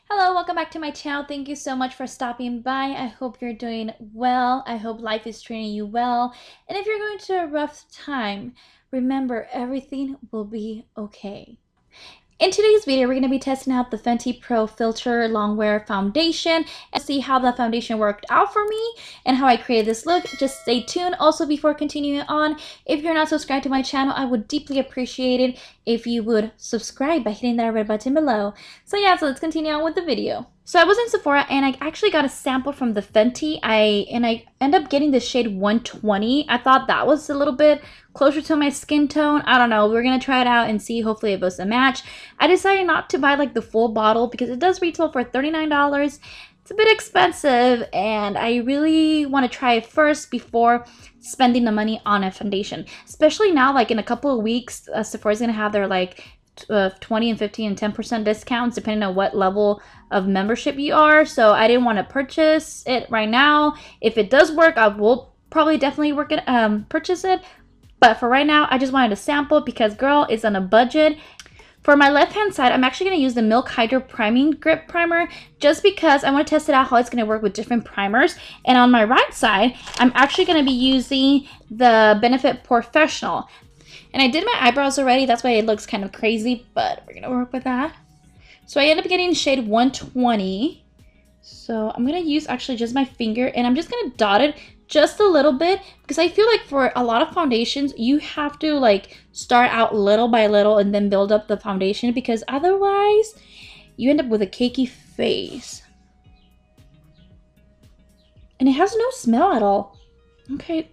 Hello, welcome back to my channel. Thank you so much for stopping by. I hope you're doing well. I hope life is treating you well. And if you're going through a rough time, remember everything will be okay. In today's video, we're going to be testing out the Fenty Pro Filt'r Longwear Foundation and see how the foundation worked out for me and how I created this look. Just stay tuned. Also, before continuing on, if you're not subscribed to my channel, I would deeply appreciate it if you would subscribe by hitting that red button below. So let's continue on with the video. So I was in Sephora and I actually got a sample from the Fenty. I ended up getting the shade 120. I thought that was a little bit closer to my skin tone. I don't know. We're going to try it out and see. Hopefully it was a match. I decided not to buy like the full bottle because it does retail for $39. It's a bit expensive and I really want to try it first before spending the money on a foundation. Especially now, like in a couple of weeks, Sephora's going to have their like 20 and 15 and 10% discounts depending on what level of membership you are. So I didn't want to purchase it right now. If it does work, I will probably definitely purchase it. But for right now, I just wanted to sample because girl is on a budget. For my left hand side, I'm actually going to use the Milk Hydro Priming Grip Primer just because I want to test it out how it's going to work with different primers. And on my right side, I'm actually going to be using the Benefit Professional. And I did my eyebrows already, that's why it looks kind of crazy, but we're going to work with that. So I ended up getting shade 120. So I'm going to use actually just my finger and I'm just going to dot it just a little bit because I feel like for a lot of foundations, you have to like start out little by little and then build up the foundation because otherwise you end up with a cakey face. And it has no smell at all. Okay.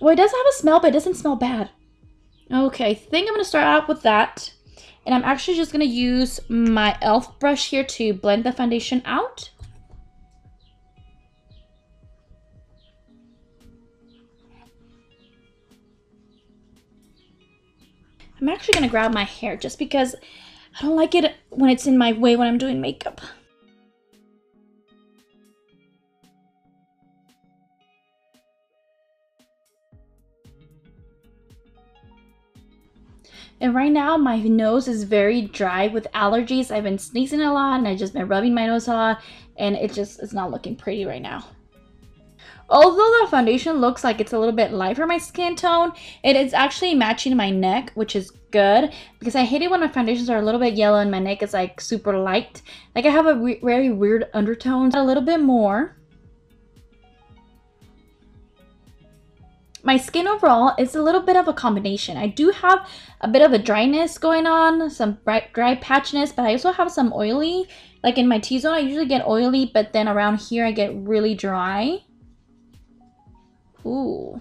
Well, it does have a smell, but it doesn't smell bad. Okay, I think I'm going to start out with that. And I'm actually just going to use my e.l.f. brush here to blend the foundation out. I'm actually going to grab my hair just because I don't like it when it's in my way when I'm doing makeup. And right now my nose is very dry with allergies. I've been sneezing a lot and I've just been rubbing my nose a lot and it's not looking pretty right now. Although the foundation looks like it's a little bit light for my skin tone, it is actually matching my neck, which is good because I hate it when my foundations are a little bit yellow and my neck is like super light. Like I have a very weird undertone. A little bit more. My skin overall is a little bit of a combination. I do have a bit of a dryness going on, some dry patchiness, but I also have some oily. Like in my T-zone, I usually get oily, but then around here I get really dry. Ooh.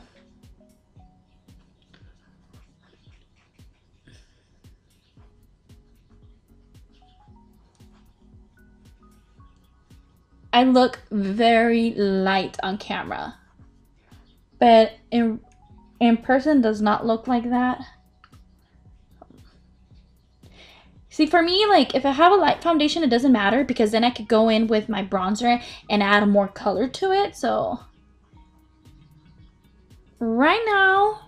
I look very light on camera. But in person does not look like that. See, for me, like if I have a light foundation, it doesn't matter because then I could go in with my bronzer and add more color to it. So right now,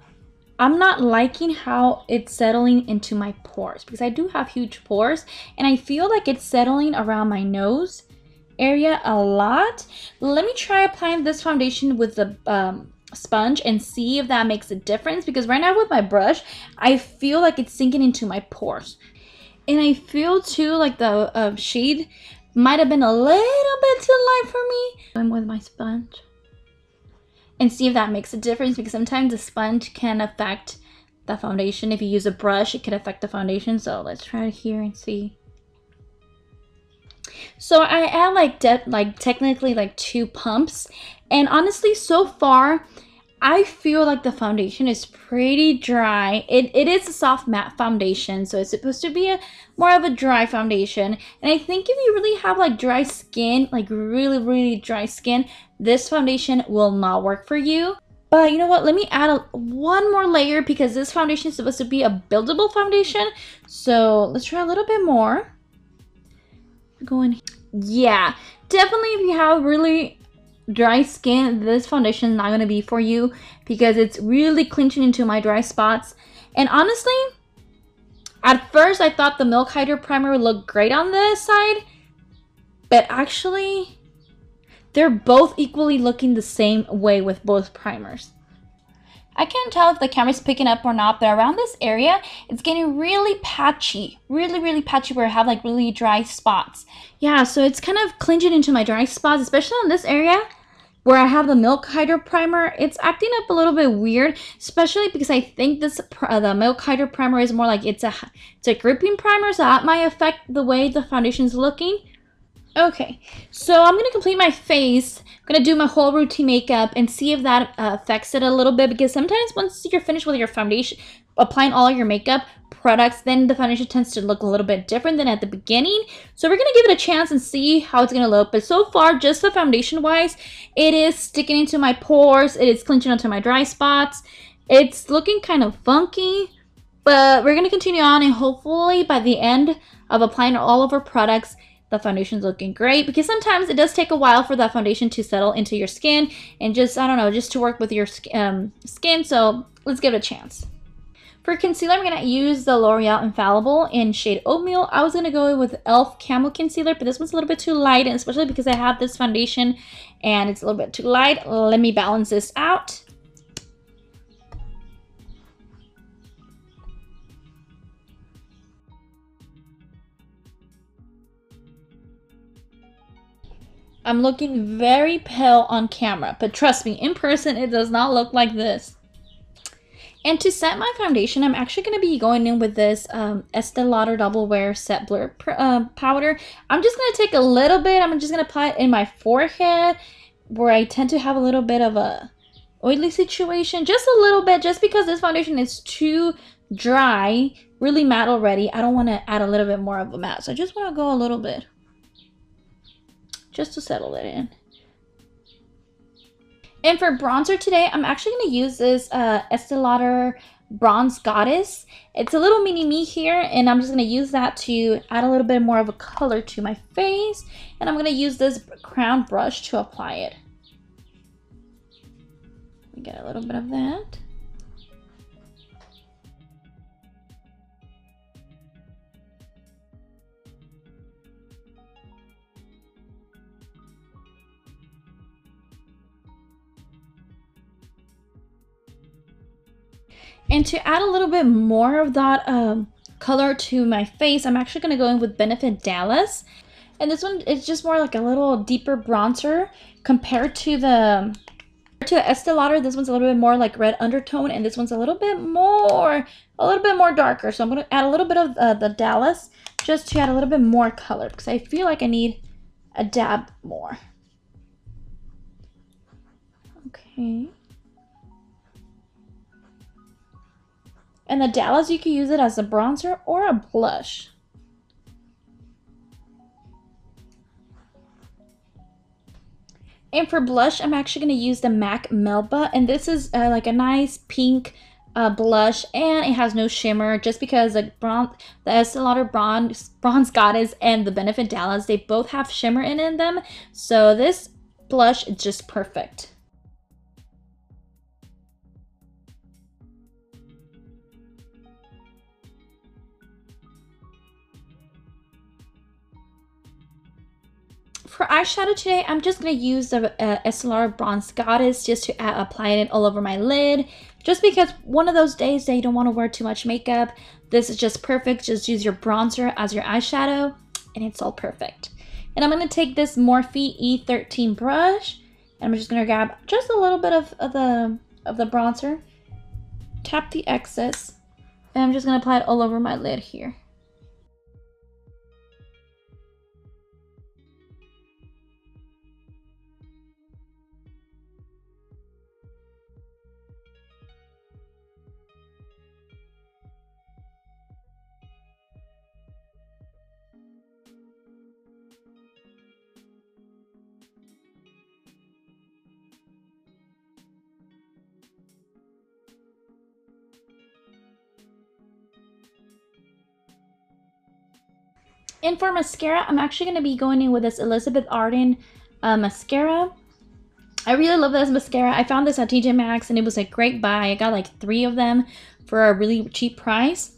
I'm not liking how it's settling into my pores because I do have huge pores and I feel like it's settling around my nose area a lot. Let me try applying this foundation with the sponge and see if that makes a difference because right now with my brush I feel like it's sinking into my pores and I feel too like the shade might have been a little bit too light for me. I'm with my sponge and see if that makes a difference because sometimes the sponge can affect the foundation. If you use a brush it could affect the foundation, so let's try it here and see. So I add like technically like 2 pumps and honestly so far I feel like the foundation is pretty dry. It is a soft matte foundation, so it's supposed to be more of a dry foundation. And I think if you really have like dry skin, like really dry skin, this foundation will not work for you. But you know what? Let me add one more layer because this foundation is supposed to be a buildable foundation. So let's try a little bit more. Go in. Yeah, definitely if you have really dry skin, this foundation is not going to be for you because it's really clinching into my dry spots. And honestly, at first I thought the Milk Hydro Primer would look great on this side, but actually they're both equally looking the same way with both primers. I can't tell if the camera's picking up or not, but around this area, it's getting really patchy. Really patchy where I have like really dry spots. Yeah, so it's kind of clinging into my dry spots, especially on this area where I have the Milk Hydro Primer. It's acting up a little bit weird, especially because I think this the Milk Hydro Primer is more like it's a gripping primer, so that might affect the way the foundation's looking. Okay, so I'm going to complete my face. I'm going to do my whole routine makeup and see if that affects it a little bit, because sometimes once you're finished with your foundation, applying all your makeup products, then the foundation tends to look a little bit different than at the beginning. So we're going to give it a chance and see how it's going to look. But so far, just the foundation wise, it is sticking into my pores. It is clinching onto my dry spots. It's looking kind of funky, but we're going to continue on, and hopefully by the end of applying all of our products, the foundation's looking great, because sometimes it does take a while for that foundation to settle into your skin and just, I don't know, just to work with your skin. So let's give it a chance. For concealer, I'm going to use the L'Oreal Infallible in shade Oatmeal. I was going to go with e.l.f. Camo Concealer, but this one's a little bit too light, and especially because I have this foundation and it's a little bit too light. Let me balance this out. I'm looking very pale on camera, but trust me, in person, it does not look like this. And to set my foundation, I'm actually going to be going in with this Estee Lauder Double Wear Set Blur powder. I'm just going to take a little bit. I'm just going to apply it in my forehead, where I tend to have a little bit of a oily situation. Just a little bit, just because this foundation is too dry, really matte already. I don't want to add a little bit more of a matte, so I just want to go a little bit, just to settle it in. And for bronzer today, I'm actually going to use this Estee Lauder Bronze Goddess. It's a little mini me here, and I'm just going to use that to add a little bit more of a color to my face. And I'm going to use this crown brush to apply it. We get a little bit of that. And to add a little bit more of that color to my face, I'm actually going to go in with Benefit Dallas. And this one is just more like a little deeper bronzer compared to the Estee Lauder. This one's a little bit more like red undertone, and this one's a little bit more darker. So I'm going to add a little bit of the Dallas just to add a little bit more color, because I feel like I need a dab more. Okay. And the Dallas, you can use it as a bronzer or a blush. And for blush, I'm actually going to use the MAC Melba. And this is like a nice pink blush, and it has no shimmer, just because the Estee Lauder Bronze Goddess and the Benefit Dallas, they both have shimmer in them. So this blush is just perfect. For eyeshadow today, I'm just going to use the Estee Lauder Bronze Goddess just to apply it all over my lid. Just because one of those days that you don't want to wear too much makeup, this is just perfect. Just use your bronzer as your eyeshadow, and it's all perfect. And I'm going to take this Morphe E13 brush, and I'm just going to grab just a little bit of the bronzer, tap the excess, and I'm just going to apply it all over my lid here. And for mascara, I'm actually going to be going in with this Elizabeth Arden mascara. I really love this mascara. I found this at TJ Maxx, and it was a great buy. I got like 3 of them for a really cheap price.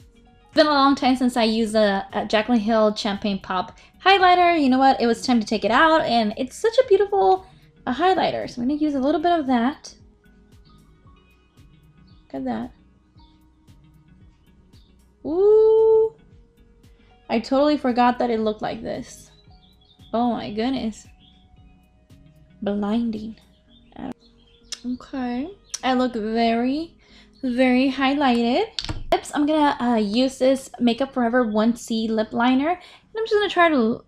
It's been a long time since I used a Jaclyn Hill Champagne Pop highlighter. You know what? It was time to take it out, and it's such a beautiful highlighter. So I'm going to use a little bit of that. Look at that. Ooh. I totally forgot that it looked like this. Oh my goodness. Blinding. Okay. I look very, very highlighted. Lips, I'm gonna use this Makeup Forever 1C lip liner. And I'm just gonna try to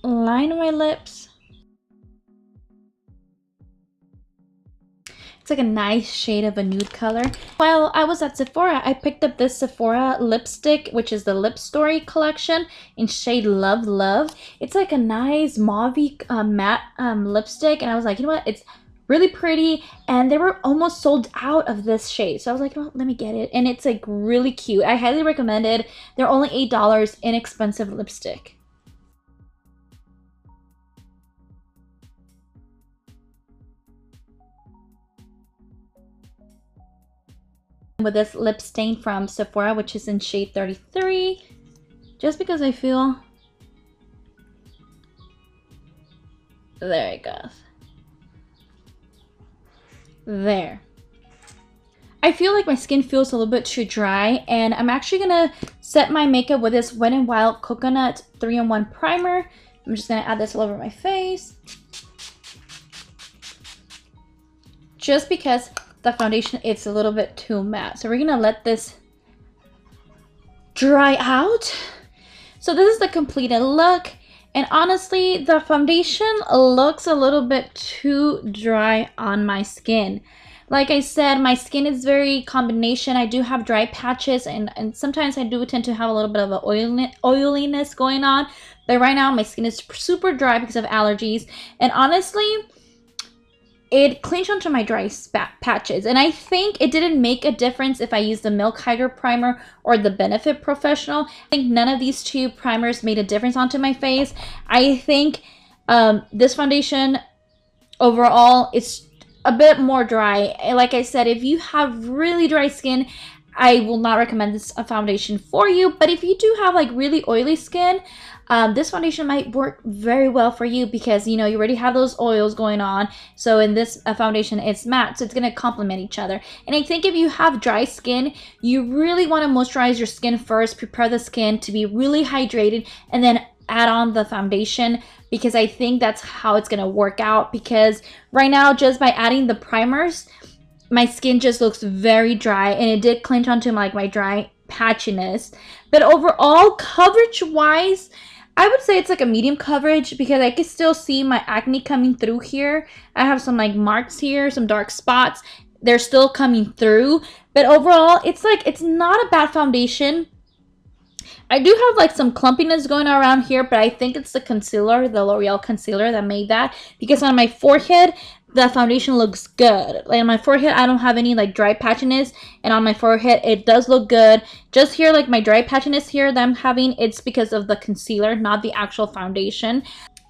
line my lips. It's like a nice shade of a nude color. While I was at Sephora, I picked up this Sephora lipstick, which is the Lip Story collection in shade Love Love. It's like a nice mauve-y matte lipstick, and I was like, you know what? It's really pretty, and they were almost sold out of this shade. So I was like, oh, let me get it. And it's like really cute. I highly recommend it. They're only $8, inexpensive lipstick. With this lip stain from Sephora, which is in shade 33, just because I feel, there it goes. There. I feel like my skin feels a little bit too dry, and I'm actually gonna set my makeup with this Wetnwild Coconut 3-in-1 primer. I'm just gonna add this all over my face, just because the foundation, it's a little bit too matte. So we're gonna let this dry out. So this is the completed look, and honestly, the foundation looks a little bit too dry on my skin. Like I said, my skin is very combination. I do have dry patches, and sometimes I do tend to have a little bit of an oiliness going on. But right now, my skin is super dry because of allergies, and honestly, it clinched onto my dry patches, and I think it didn't make a difference if I used the Milk Hydro Primer or the Benefit Professional. I think none of these two primers made a difference onto my face. I think this foundation overall is a bit more dry. Like I said, if you have really dry skin, I will not recommend this foundation for you. But if you do have like really oily skin, this foundation might work very well for you, because you know you already have those oils going on. So in this foundation, it's matte, so it's going to complement each other. And I think if you have dry skin, you really want to moisturize your skin first, prepare the skin to be really hydrated, and then add on the foundation, because I think that's how it's going to work out. Because right now, just by adding the primers, my skin just looks very dry, and it did clinch onto my dry patchiness. But overall, coverage wise, I would say it's like a medium coverage, because I can still see my acne coming through here. I have some like marks here, some dark spots. They're still coming through. But overall, it's not a bad foundation. I do have like some clumpiness going around here, but I think it's the concealer, the L'Oreal concealer, that made that. Because on my forehead, the foundation looks good. Like on my forehead, I don't have any like dry patchiness, and on my forehead, it does look good. Just here, like my dry patchiness here that I'm having, it's because of the concealer, not the actual foundation.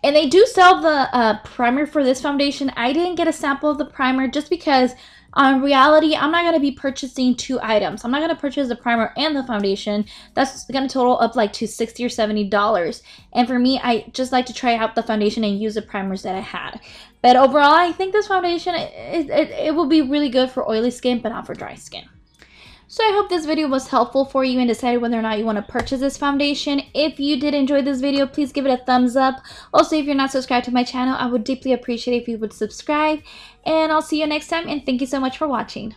And they do sell the primer for this foundation. I didn't get a sample of the primer just because in reality, I'm not going to be purchasing two items. I'm not going to purchase the primer and the foundation. That's going to total up like to $60 or $70. And for me, I just like to try out the foundation and use the primers that I had. But overall, I think this foundation, it will be really good for oily skin, but not for dry skin. So I hope this video was helpful for you in deciding whether or not you want to purchase this foundation. If you did enjoy this video, please give it a thumbs up. Also, if you're not subscribed to my channel, I would deeply appreciate if you would subscribe. And I'll see you next time, and thank you so much for watching.